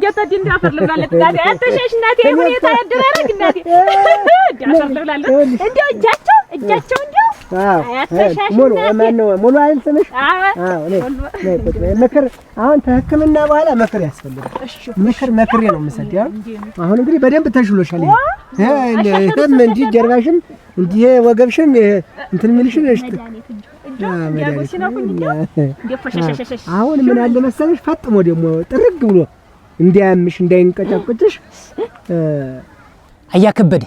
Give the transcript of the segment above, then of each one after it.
ጀተዲ እንዳፈር ልብላለች እናቴ አትሸሽ እናቴ ሁኔታ ያደረረግ እናቴ እንዳፈር ልብላለች እንደው እጃቸው እንደው ሙሉ ማነው ሙሉ አይልስምሽ ምክር አሁን ተህክምና በኋላ ምክር ያስፈልጋል ምክር ነው የምሰጥው አሁን እንግዲህ በደንብ ተሽሎሻል ይሄም እንጂ ጀርባሽም እንጂ ወገብሽም እንትን ምልሽን እሽት አሁን ምን አለ መሰለሽ ፈጥሞ ደግሞ ጥርግ ብሎ እንዲያምሽ እንዳይንቀጫቅጭሽ አያከበደ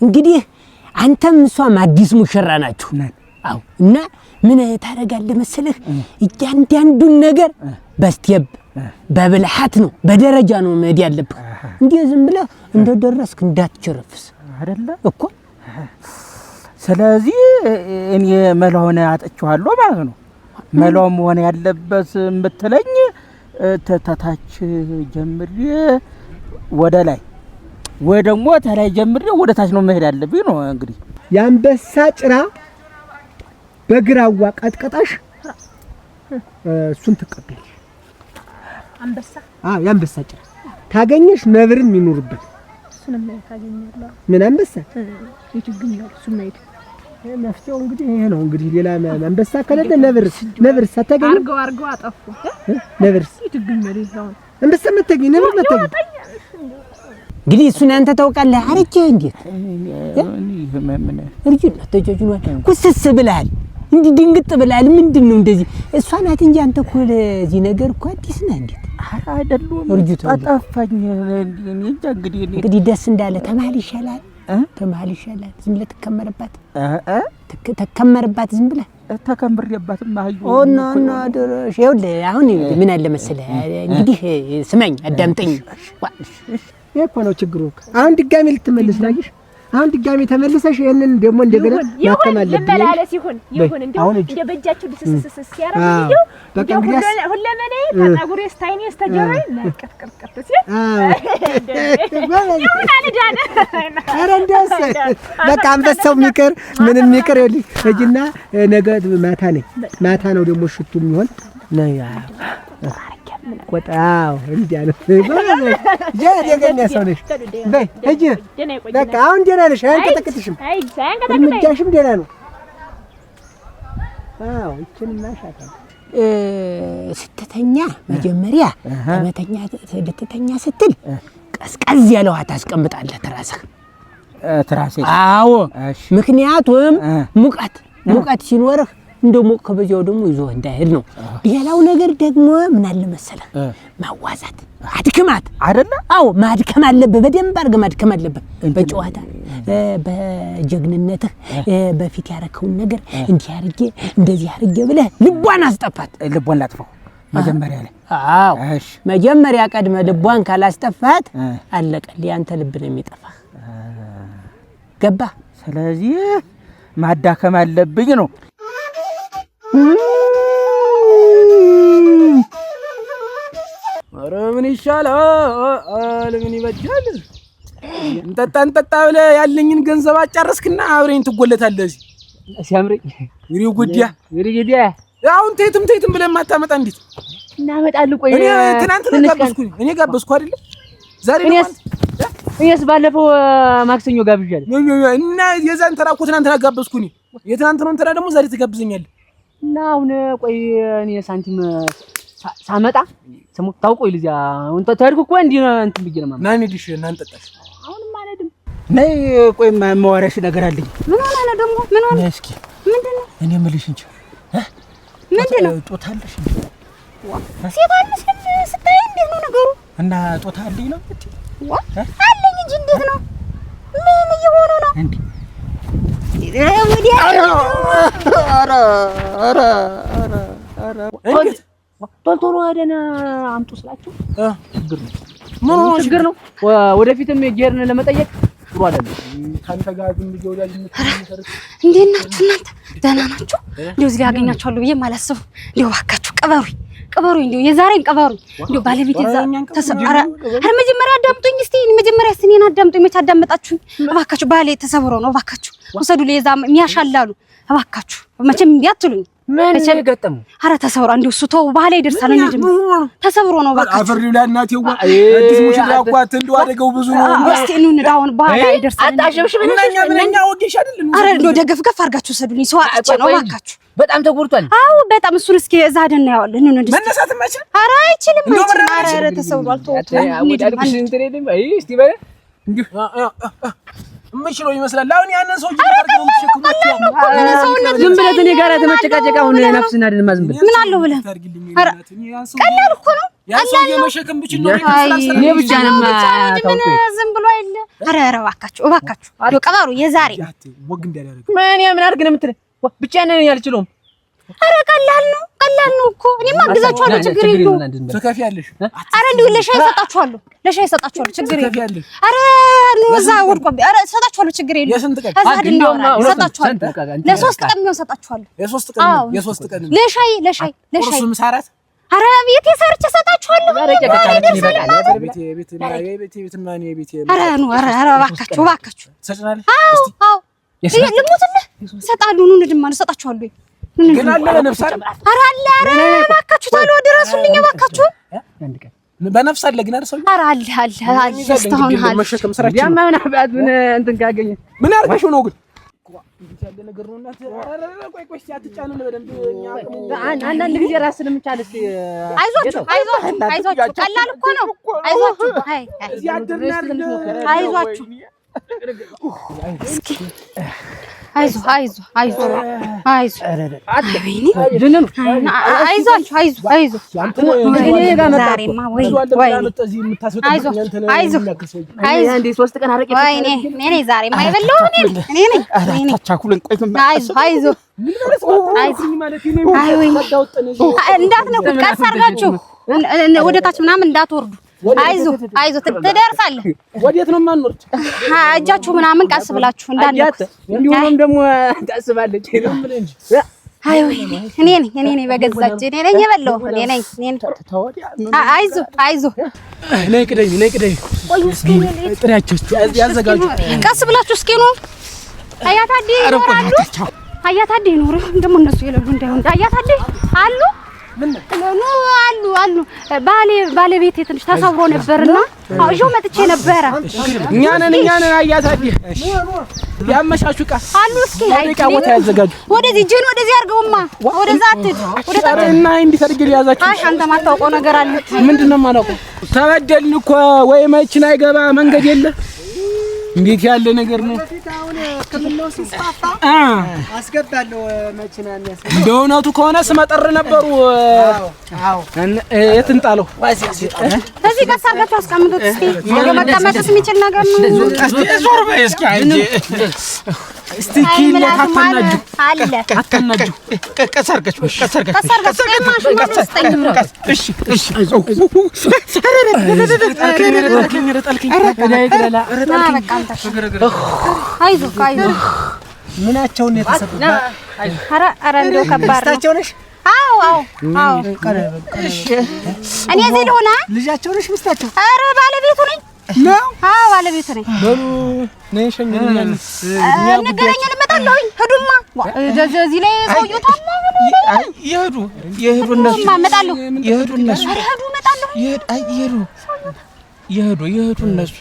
እንግዲህ አንተም እሷም አዲስ ሙሽራ ናችሁ አው እና ምን ታረጋለህ መሰለህ እያንዳንዱን ነገር በስቴፕ በብልሃት ነው በደረጃ ነው መሄድ ያለብህ እንዴ ዝም ብለህ እንደደረስክ እንዳትቸረፍስ አይደለ እኮ ስለዚህ እኔ መላውን አጥቻለሁ ማለት ነው መላውም ሆነ ያለበት ምትለኝ ተታች ጀምሬ ወደ ላይ ወይ ደግሞ ተላይ ጀምሬ ወደ ታች ነው መሄድ ያለብኝ ነው እንግዲህ ያንበሳ ጭራ በግራዋ ቀጥቀጣሽ እሱን ተቀበል አንበሳ ያንበሳ ጭራ ታገኘሽ ነብርም ይኖርበት እሱንም ታገኛለህ ምን አንበሳ ይችግኛል እሱም ነው መፍትሄው እንግዲህ ይሄ ነው እንግዲህ ሌላ አንበሳ ከሌለ ነብር ሳታገኝ አርገው አጠፉ ነብር ይችግኛል ይሄው አንበሳ መተገኝ ነብር መተገኝ እንግዲህ እሱን አንተ ታውቃለህ አረጀ እንዴት ምን እርጅና ተጀጅኗል ኩስስ ብለሃል እንዴ ድንግጥ ብለሃል ምንድነው እንደዚህ እሷ ናት እንጂ አንተ እኮ ለዚህ ነገር እኮ አዲስ ነህ እንዴት አይደለም አጣፋኝ እንግዲህ ደስ እንዳለ ተማል ይሻላል ዝም ብለህ ተከመረባት ዝም ብለህ ተከምረባት ማህዩ ኦ ድረሽ ይኸውልህ አሁን ምን አለ መሰለህ እንግዲህ ስማኝ አዳምጠኝ እኮ ነው ችግሩ አሁን ድጋሚ ልትመለስ ናይሽ አሁን ድጋሚ ተመልሰሽ ይሄንን ደሞ እንደገና ማከማል ለበላለስ ይሁን እንደው እንደ በእጃችሁ ድስስስ ያረጋው በቃ ሁለመኔ ታጣጉሬ ስታይኔስተጀራይ ለቀጥቀጥቀጥ ሲል ይሁን አልዳነ አረንዳስ በቃ አንበሳው ሚከር ምንም ሚከር ይልኝ እጅና ነገ ማታ ነው ደሞ ሽቱ የሚሆን ነያ ቆጣው እንዲያለ የገኛ ሰው ነሽ በይ እጂ በቃ አሁን ደህና ነሽ አንቀጠቅጥሽም እርምጃሽም ደህና ነው እቺን ማሻታ ስትተኛ መጀመሪያ ስትተኛ ስትል ቀዝቀዝ ያለው ታስቀምጣለህ ትራስህ አዎ ምክንያቱም ሙቀት ሲኖርህ እንደሞ ከበጃው ደግሞ ይዞ እንዳይሄድ ነው ሌላው ነገር ደግሞ ምን አለ መሰለህ ማዋዛት አድከማት አይደለ አዎ ማድከም አለበት በደንብ አድርገህ ማድከም አለበት በጨዋታ በጀግንነትህ በፊት ያረከውን ነገር እንደዚህ አርጌ ብለህ ልቧን አስጠፋት ልቧን ላጥፈው መጀመሪያ ላይ አዎ እሺ መጀመሪያ ቀድመ ልቧን ካላስጠፋት አለቀልህ ያንተ ልብ ነው የሚጠፋህ ገባ ስለዚህ ማዳከም አለብኝ ነው ኧረ ምን ይሻላል ምን ይበጃል እንጠጣ ብለህ ያለኝን ገንዘብ አጫረስክና አብረኝ ትጎለታለህ እዚህ ሲያምረኝ ይሪው ጉዲያ አሁን ተይትም ብለህ ማታመጣ እንዴት እናመጣልህ ቆይ እኔ ትናንት እኔ ጋበዝኩ አይደል ዛሬ ነው እኔስ ባለፈው ማክሰኞ ጋብዣለሁ እና የዛን ተራ እኮ ትናንት ጋበዝኩኝ የትናንት ነው ተራ ደግሞ ዛሬ ትጋብዘኛለህ እና አሁን ቆይ እኔ ሳንቲም ሳመጣ ስሙ ታውቆይ ልዚያ አሁን ተታርኩ እኮ እንዴ እንትን ብዬ ነው ማማ ናኒ ዲሽ እናን ጠጣሽ አሁን ማለድም ነይ ቆይ ማዋራሽ ነገር አለኝ ምን ሆነ ነው ደግሞ ምን ሆነ እስኪ ምንድነው እኔ የምልሽ እንጂ ምንድነው ጦታለሽ እንዴ ሴታንስ ስታይ እንዴት ነው ነገሩ እና ጦታልኝ ነው ዋ አለኝ እንጂ እንዴት ነው ምን እየሆነ ነው እንዴ ቶሎ ወደና አምጡ ስላችሁ ችግር ነው ወደፊትም ጌርን ለመጠየቅ ጥሩ አይደለም ካንተ ጋር ግን ልጅ ወዳጅ ምትመሰርት እንዴት ናችሁ እናንተ ደህና ናችሁ እንደው እዚህ ያገኛችኋለሁ ብዬ ማላስብ እንደው ባካችሁ ቀበሩኝ እንደው የዛሬን ቀበሩኝ እንደው ባለቤት ተሰበረ መጀመሪያ አዳምጡኝ እስቲ መጀመሪያ ስኔን አዳምጡኝ መች አዳመጣችሁኝ እባካችሁ ባሌ ተሰብሮ ነው እባካችሁ ወሰዱ ለዛ የሚያሻላሉ እባካችሁ መቼም ቢያትሉኝ ምን ገጠሙ? ኧረ ተሰብሮ እንደው እሱ ተው ባህላ ይደርሳል እንዴ ተሰብሮ ነው በቃ አፈሪው ለእናቴዋ አዲስ ሙሽራ አቋት እንደው አደገው ብዙ ነው እስቲ እንውጣውን ባህላ ይደርሳል አጣሽብሽ ምንኛ ወጌሽ አይደል ኧረ እንደው ደገፍ አድርጋችሁ ሰዱልኝ ሰው አጥቼ ነው ባካችሁ በጣም ተጎድቷል አው በጣም እሱን እስኪ እዛ ደና ያዋል እንዴ መነሳት ማይችል ኧረ አይችልም ኧረ ተሰብሯል ተው አውዳልኩሽ እንትሬልም አይ እስቲ በለ እንዴ ምንሽሎ ይመስላል አሁን ያንን ሰው ይፈርገው ተሸክማት ዝም ብለህ እኔ ጋር ተመጨቃጨቃ አሁን ነፍስና ደንማ ዝም ብለህ ምን አለው ብለህ ቀላል እኮ ነው ያንሰው የመሸከም ብቻ ነው እኔ ብቻ ነኝ ምን ዝም ብሎ አይደለ ኧረ እባካችሁ ቀባሩ የዛሬ ወግ እንዳያደርግ ምን አድርግ ነው የምትለኝ ብቻ ነኝ ያልችለውም ኧረ ቀላል ነው እኮ እኔማ አግዛችኋለሁ ችግር የለውም ተከፊያለሽ ኧረ እንደው ለሻይ ሰጣችኋለሁ ችግር የለውም ኧረ ነው እዛ ወድቆብ ኧረ ሰጣችኋለሁ ችግር የለውም የስንት ቀን ሰጣችኋለሁ ለሶስት ቀን ነው ሰጣችኋለሁ የሶስት ቀን ለሻይ ቁርሱ ምሳራት ኧረ ቤቴ ሰርቼ ሰጣችኋለሁ ኧረ እባካችሁ ሰጭናለሽ አዎ ልሙትልህ እሰጣለሁ ኑ ድማ እሰጣችኋለሁ ግን አለ በነፍስ አይደል ኧረ አለ እባካችሁ ታሎ ድረሱልኝ እባካችሁ በነፍስ አለ ግን አይደል ኧረ አለ እስካሁን አለ መሸከም ስራችን ያማና አባት ምን እንትን ካገኘ ምን አርፈሽ ነው ግን እንዴት ያለ ነገር ነው እናት ኧረ ቆይ አትጫነን በደንብ አንዳንድ ጊዜ ራስን የምቻል እስቲ አይዟችሁ ቀላል እኮ ነው አይዟችሁ እዚህ አድርና አይዟችሁ እስኪ አይዟችሁ ዛሬማ ወይ አንዴ 3 ቀን አረቄ እኔ ዛሬማ የበላሁ እኔ ነኝ እንዳትነኩ ቀስ አድርጋችሁ ወደ ታች ምናምን እንዳትወርዱ አይዞህ ትደርሳለህ ወዴት ነው የማንወርድ እጃችሁ ምናምን ቀስ ብላችሁ እንዳንደኩ እንዲሁም ደግሞ ታስባለች እኔ ነኝ በገዛች እኔ ነኝ የበላሁ እኔ ነኝ አይዞህ ነይ ቅደኝ ጥሪያቸው ያዘጋጁ ቀስ ብላችሁ እስኪ ነው አያታዲ ይኖሩ ደግሞ እነሱ ይለሉ እንዳይሆን አያታዲ አሉ አሉ ባለቤቴ ትንሽ ተሰብሮ ነበርና አውጆ መጥቼ ነበር እኛ ነን አያታዲ ያመሻሹ ቃ አሉ እስኪ አይቃ ቦታ ያዘጋጁ ወደዚህ ጀን ወደዚህ አርገውማ ወደዛ አትድ እና እንዲሰርግል ያዛችሁ አንተ ማታውቀው ነገር አለ ምንድነው ማናውቀው ተበደልን እኮ ወይ መኪና አይገባ መንገድ የለ እንዴት ያለ ነገር ነው ከመለው ሲስፋፋ አስገባለሁ መኪና የሚያስገባ እንደውነቱ ከሆነ ስመጠር ነበሩ አዎ የትንጣለው እዚህ ጋር ሳርጋችሁ አስቀምጡት እስቲ መቀመጥስ የሚችል ነገር ነው ዞር በይ እስኪ አንዴ እስቲ ኪል ታተናጁ አለ አተናጁ ከሰርገች እሺ አይዞህ ምናቸውን የተሰጡት ኧረ እንደው ከባድ ነው ነሽ አዎ እሺ እኔ እዚህ ልሆና ልጃቸው ነሽ ሚስታቸው ኧረ ባለቤቱ ነኝ ነው አዎ ባለቤቱ ነኝ በሉ ነይ ሸኝልኝ ነገረኛ ልመጣለሁኝ ሄዱማ እዚህ ላይ ሰውዬው ታማ ይሄዱ እነሱ እመጣለሁ ይሄዱ እነሱ ኧረ ሄዱ እመጣለሁ ይሄዱ እነሱ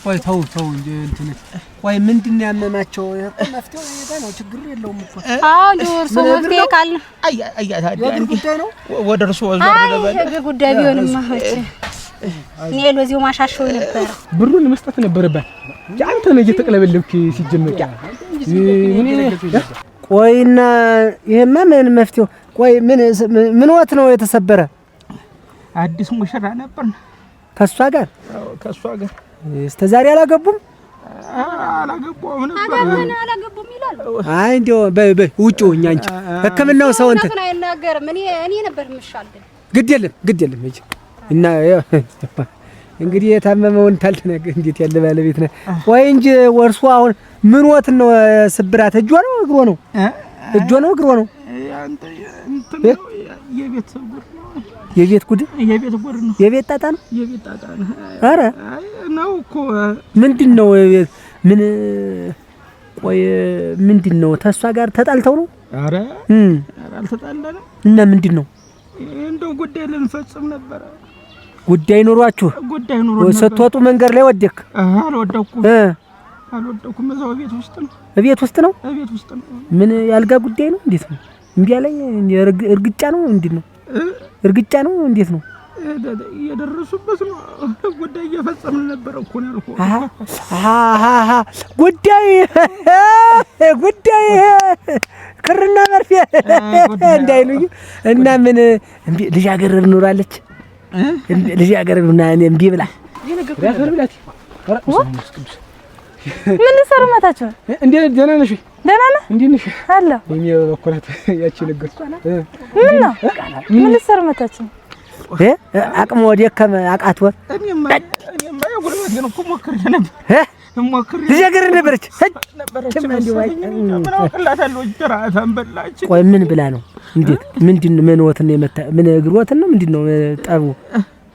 ወይ ተው እንጂ እንትን ወይ ምንድነው ያመማቸው መፍትሄው ይሄ ነው ችግር የለውም እኮ አዎ ዶርሶ መፍትሄ ካለ ጉዳይ ነው ወደ እርሱ ወልዶ ጉዳይ ቢሆንማ እኔ ለዚሁ ማሻሸው ነበር ብሩን መስጠት ነበረበት አንተ ነው እየተቀለበለብክ ሲጀመር ቆይና ይሄማ ምን መፍትሄው ቆይ ምን ወት ነው የተሰበረ አዲስ ሙሽራ ነበር ከሷ ጋር እስከ ዛሬ አላገቡም ይላል አይ እንደው ውጪ ሆኛ እንጂ ህክምናው ሰው እንትን አይናገርም እኔ ነበር ምሻል ግድ የለም እጂ እና እንግዲህ የታመመውን ታልተነገ እንዴት ያለ ባለቤት ነው ወይ እንጂ ወርሱ አሁን ምን ወት ነው ስብራት እጆ ነው እግሮ ነው እግሮ ነው አንተ እንትን የቤት ጉድ ነው የቤት ጣጣ ነው ኧረ ነው እኮ ምንድነው ምን ቆይ ምንድነው ተሷ ጋር ተጣልተው ነው? ኧረ አልተጣላንም። እና ምንድነው? እንደው ጉዳይ ልንፈጽም ነበር። ጉዳይ ኑሯችሁ? ጉዳይ ኑሮ ነበር። ስትወጡ መንገድ ላይ ወደክ? አልወደኩም። እዛው ቤት ውስጥ ነው። ቤት ውስጥ ነው? ቤት ውስጥ ነው። ምን ያልጋ ጉዳይ ነው? እንዴት ነው? እምቢ አለኝ። እርግጫ ነው? እንዴት ነው? እርግጫ ነው? እንዴት ነው? እየደረሱበት ነው። ጉዳይ እየፈጸምን ነበር እኮ ነው ያልኩህ። ጉዳይ ክርና መርፌ እንዳይሉኝ እና ምን ልጃገረድ ኖራለች? ልጃገረድ እና እምቢ ብላ ምን ልሰሩ መታቸው? እንዴ ደህና ነሽ? ደህና ነህ? እንዴት ነሽ? አለ እኔ በኮራት ያቺ ነገር ምን ነው? ምን ልሰሩ መታቸው? አቅሞ ደከመ አቃት ወር እኔማ የጉልበት ግን እኮ ሞክሬ ነበር። ልጃገረድ ነበረች። ቆይ ምን ብላ ነው? እንዴት ምንድነው? ምን ወትን የመታ ምን እግር ወትን ነው? ምንድነው ጠቡ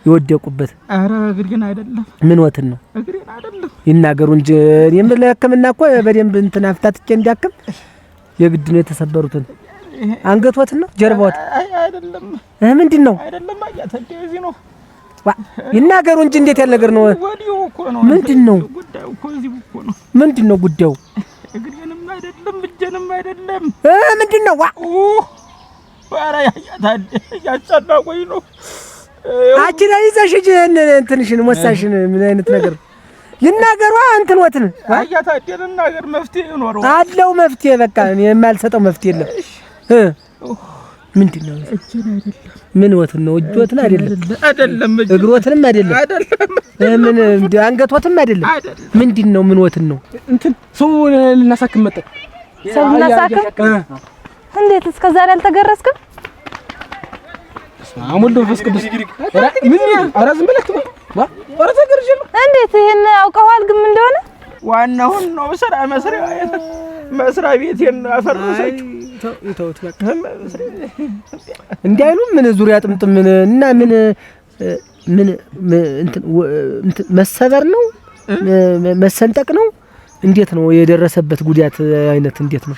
የወደቁበት? ኧረ እግር ግን አይደለም። ምን ወትን ነው? እግሬን አይደለም ይናገሩ እንጂ እኔም ለሕክምና እኮ በደንብ እንትን አፍታትቼ እንዲያክም የግድ ነው የተሰበሩትን። አንገቶትን ነው? ጀርባዎት አይደለም። ምንድነው? አይደለም አያተደዚ ነው። ይናገሩ እንጂ እንዴት ያለ ነገር ነው? ወዲው እኮ ነው። ምንድነው ጉዳዩ? እኮ እዚህ እኮ ነው። ምንድነው ጉዳዩ? እግሬንም አይደለም እጄንም አይደለም። ምንድነው? ኧረ ያጫናቆኝ ነው። አቺ ላይ ይዘሽ እንትንሽን ወሳሽን ምን አይነት ነገር ይናገሩ? እንትን ወትን አያታደን ነገር መፍትሄ ይኖረው አለው። መፍትሄ በቃ እኔ የማልሰጠው መፍትሄ የለም። ምንድነው? እጄን አይደለም። ምን ወትን ነው? እጆትን አይደለም። አይደለም። እግሮትንም አይደለም። አይደለም። ምን አንገቶትም አይደለም። ምንድነው? ምን ወትን ነው? እንትን ሰው ልናሳክም መጣ። ሰው ልናሳክም? እንዴት እስከ ዛሬ አልተገረስክም? አሞልዶ ፈስ ቅዱስ ምን ኧረ ዝም ብለህ ኧረ ተገርጀለሁ። እንዴት ይሄን አውቀዋል ግን ምን እንደሆነ? ዋናውን ነው ስራ መስሪያ ቤቴን አፈረሰችው። ተውት በቃ እንዲህ አይሉም። ምን ዙሪያ ጥምጥም ምን እና ምን እንትን መሰበር ነው መሰንጠቅ ነው? እንዴት ነው የደረሰበት ጉዳት አይነት? እንዴት ነው?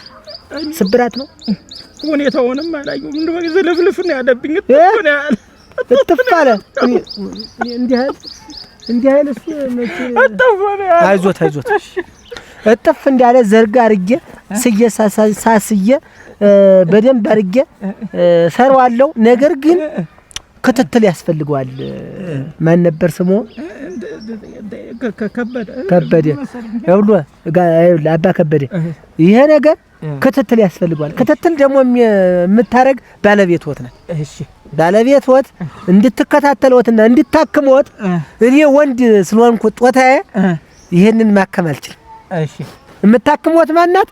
ስብራት ነው? ሁኔታውንም አላየሁም። እንደው ዘለፍልፍ ነው ያለብኝ። እጥፍ አለ። እንዲህ አይነት አይዞት እጥፍ እንዳለ ዘርጋ አርጌ ሳስዬ በደንብ አርጌ ሰራዋለሁ። ነገር ግን ክትትል ያስፈልገዋል። ማን ነበር ስሙ? ከበደ ያውሉ አባ ከበደ። ይሄ ነገር ክትትል ያስፈልገዋል። ክትትል ደግሞ የምታረግ ባለቤትዎት ናት። እሺ ባለቤትዎት እንድትከታተልዎትና እንድታክምዎት እኔ ወንድ ስለሆንኩ ጦታዬ ይሄንን ማከም አልችልም። እሺ የምታክምዎት ማናት?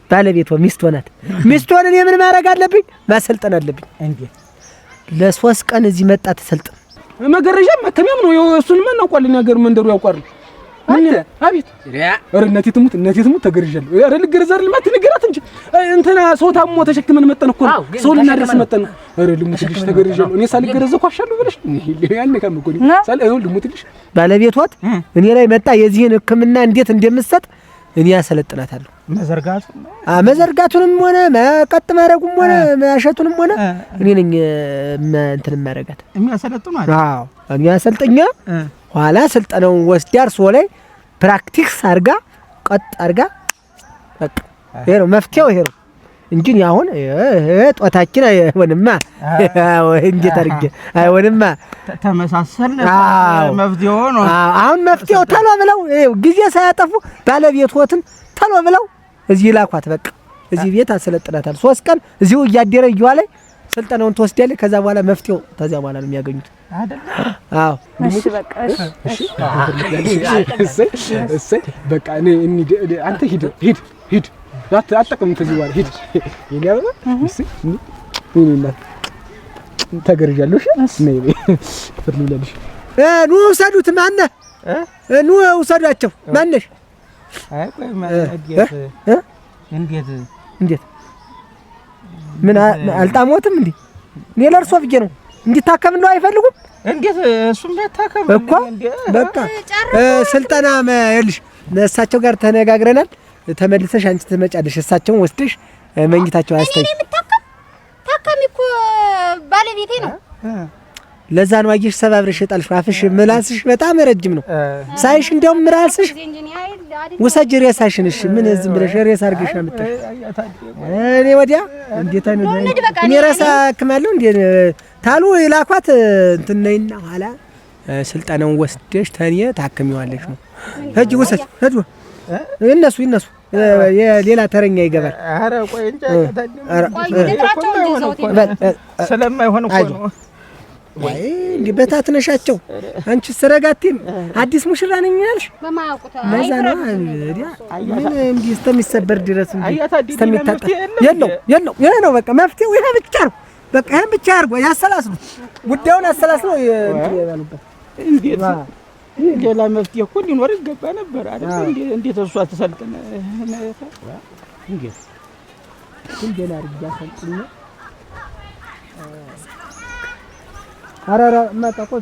ባለቤትዎ ሚስቶ ናት። ሚስቶን እኔ ምን ማድረግ አለብኝ? ማሰልጠን አለብኝ። እንዴ ለ3 ቀን እዚህ መጣ ተሰልጠን። መገረጃ ማከሚያም ነው። እሱን ማን አውቋል? ነገር መንደሩ ያውቋል። ምን አቤት ኧረ እናቴ ትሙት ተገርጃለሁ። ኧረ ልገረዝ አይደል ማለት ንገራት እንጂ እንትና ሰው ታሞ ተሸክመን መጠን እኮ ነው። ሰው ልናደርስ መጠን። ኧረ ልሙትልሽ ተገርጃለሁ። እኔ ሳልገረዝ እኮ አሻለሁ ብለሽ ያን ከመኮ ነው ልሙትልሽ። ባለቤትዎት እኔ ላይ መጣ። የዚህን ሕክምና እንዴት እንደምሰጥ እኔ ያሰለጥናታለሁ። መዘርጋቱንም ሆነ መቀጥ ማረጉም ሆነ ማሸቱንም ሆነ እኔ ነኝ እንትን ማረጋት የሚያሰለጥኑ አይደል? አዎ እኔ ያሰልጥኛ ኋላ ስልጠናውን ወስዳ እርሶ ላይ ፕራክቲክስ አርጋ ቀጥ አርጋ በቃ ይሄ ነው መፍትሄው። ይሄ ነው እንጂ አሁን ጦታችን አይሆንማ። እንዴት አርጌ አይሆንማ። ተመሳሰልን። መፍትሄው ነው አሁን መፍትሄው ተሎ ብለው ጊዜ ሳያጠፉ ባለቤትዎትን ተሎ ብለው እዚህ ላኳት። በቃ እዚህ ቤት አሰለጥናታል። 3 ቀን እዚሁ እያደረ ይዋለ ስልጠናውን ትወስዳለች። ከዛ በኋላ መፍትሄው ከዛ በኋላ ነው የሚያገኙት አይደል? አዎ እሺ በቃ እሺ በቃ አንተ ሂድ አትጠቅም ከዚህ በኋላ ሂድ። የኔ አበባ እሺ ምን ተገርጃለሁ። እሺ ነይ ፍርሉላልሽ ኑ ውሰዱት። ማነህ? ኑ ውሰዷቸው። ማነሽ? አይ ቆይ እንዴት ምን አልጣሞትም እንዴ? እኔ ለእርሶ ብዬ ነው እንዲታከም ነው። አይፈልጉም? እንዴት እሱም ታከም እኮ በቃ ስልጠና ይኸውልሽ እሳቸው ጋር ተነጋግረናል። ተመልሰሽ አንቺ ትመጫለሽ። እሳቸውን ወስደሽ መኝታቸው አስተኝ። እኔ ታካሚ እኮ ባለቤቴ ነው። ለዛ ነው አየሽ ሰባብረሽ የጣልሽው። አፍሽ ምላስሽ በጣም ረጅም ነው ሳይሽ። እንደውም ምላስሽ ውሰጅ ሬሳሽን። እሺ ምን ዝም ብለሽ ሬሳ አድርገሽ አምጥተሽ እኔ ወዲያ እንዴት አይነት እኔ ሬሳ አክማለሁ እንዴ? ታሉ ይላኳት እንትን ነይና ኋላ ስልጣናውን ወስደሽ ተኔ ታከሚዋለሽ ነው። ሂጂ ውሰጅ ሂጂ። እነሱ የሌላ ተረኛ ይገባል። ኧረ ቆይ እንጂ ስለማይሆን እኮ ነው። ወይ እንዴ በታትነሻቸው አንቺ ሰረጋቲም አዲስ ሙሽራ ነኝ ያልሽ በማያውቁት ለዛ ነው እንዴ? ምን እንዴ እስከሚሰበር ድረስ እንዴ እስከሚታጣ የለው ይሄ ነው በቃ መፍትሄው ይሄ ብቻ ነው። በቃ ይሄን ብቻ አድርጎ ያሰላስሉ ጉዳዩን አሰላስሉ እንዴ ያሉበት እንዴት ሌላ መፍትሄ እኮ ሊኖር ይገባ ነበር አይደል? እንዴት እሷ ተሰልጥነ እንዴት እንዴት አድርጋ ሰልጥነ አራራ ማጣ ቆይ